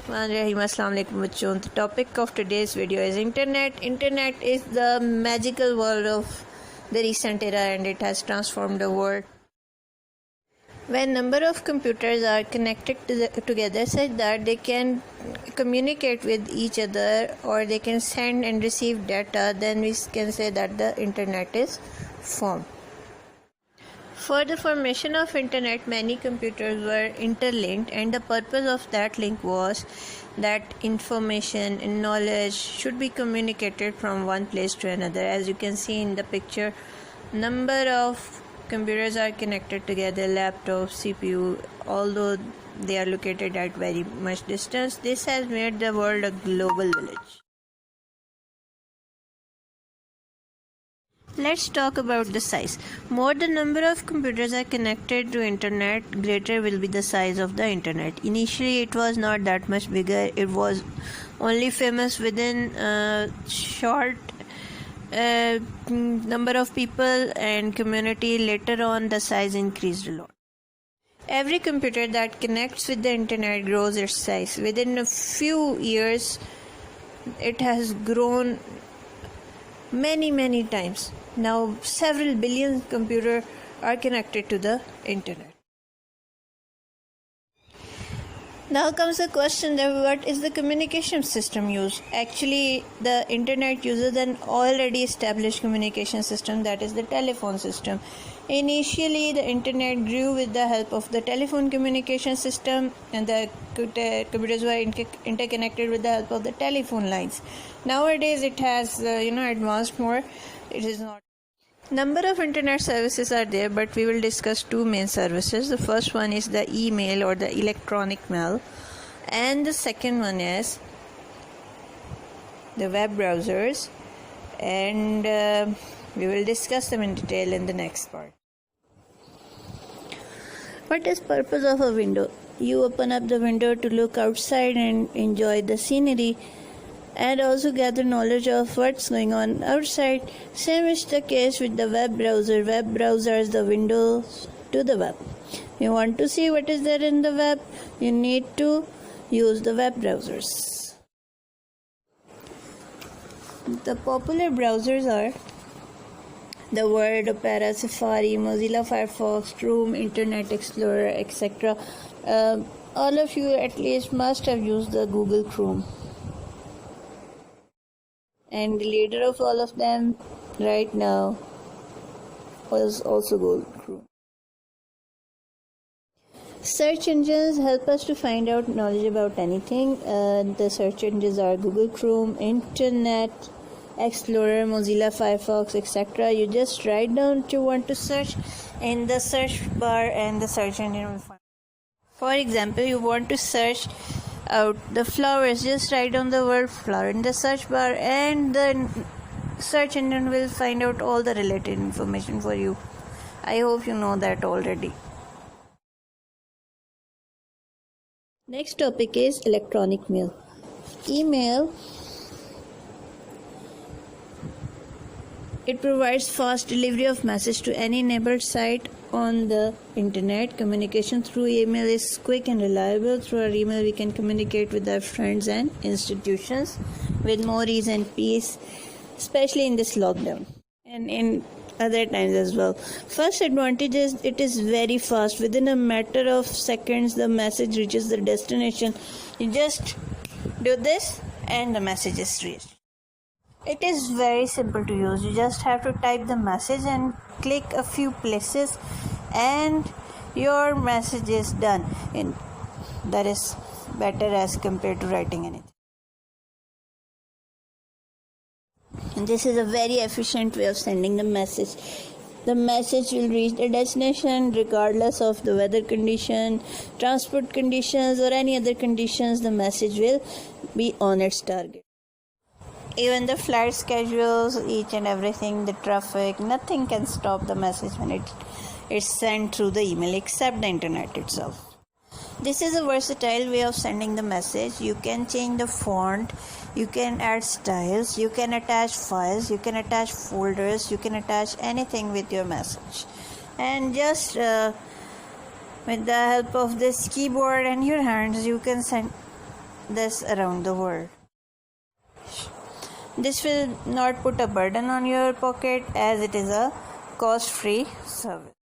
Assalamu alaikum bachcho. The topic of today's video is internet. Internet is the magical world of the recent era and it has transformed the world. When number of computers are connected together such that they can communicate with each other or they can send and receive data, then we can say that the internet is formed. For the formation of internet, many computers were interlinked, and the purpose of that link was that information and knowledge should be communicated from one place to another. As you can see in the picture, number of computers are connected together, laptop, CPU, although they are located at very much distance. This has made the world a global village. Let's talk about the size. More the number of computers are connected to internet, greater will be the size of the internet. Initially, it was not that much bigger. It was only famous within a short number of people and community. Later on, the size increased a lot. Every computer that connects with the internet grows its size. Within a few years, it has grown many times. Now several billion computers are connected to the internet. Now comes the question that what is the communication system used? Actually, the internet uses an already established communication system, that is the telephone system. Initially, the internet grew with the help of the telephone communication system, and the computers were interconnected with the help of the telephone lines. Nowadays, it has advanced more. It is not. Number of internet services are there, but we will discuss two main services. The first one is the email or the electronic mail, and the second one is the web browsers, and we will discuss them in detail in the next part. What is purpose of a window? You open up the window to look outside and enjoy the scenery, and also gather knowledge of what's going on outside. Same is the case with the web browser. Web browser is the windows to the web. You want to see what is there in the web, you need to use the web browsers. The popular browsers are the Word, Opera, Safari, Mozilla Firefox, Chrome, Internet Explorer, etc. All of you at least must have used the Google Chrome. And the leader of all of them right now was also Google Chrome. Search engines help us to find out knowledge about anything. The search engines are Google Chrome, Internet Explorer, Mozilla Firefox, etc. You just write down what you want to search in the search bar and the search engine will find. For example, you want to search out the flowers, just write down the word flower in the search bar and the search engine will find out all the related information for you. I hope you know that already. Next topic is electronic mail. Email, it provides fast delivery of message to any enabled site on the internet. Communication through email is quick and reliable. Through our email, we can communicate with our friends and institutions with more ease and peace, especially in this lockdown and in other times as well. First advantage is it is very fast. Within a matter of seconds, the message reaches the destination. You just do this and the message is reached. It is very simple to use. You just have to type the message and click a few places and your message is done. And that is better as compared to writing anything. And this is a very efficient way of sending the message. The message will reach the destination regardless of the weather condition, transport conditions or any other conditions. The message will be on its target. Even the flight schedules, each and everything, the traffic, nothing can stop the message when it's sent through the email except the internet itself. This is a versatile way of sending the message. You can change the font, you can add styles, you can attach files, you can attach folders, you can attach anything with your message. And just with the help of this keyboard and your hands, you can send this around the world. This will not put a burden on your pocket as it is a cost-free service.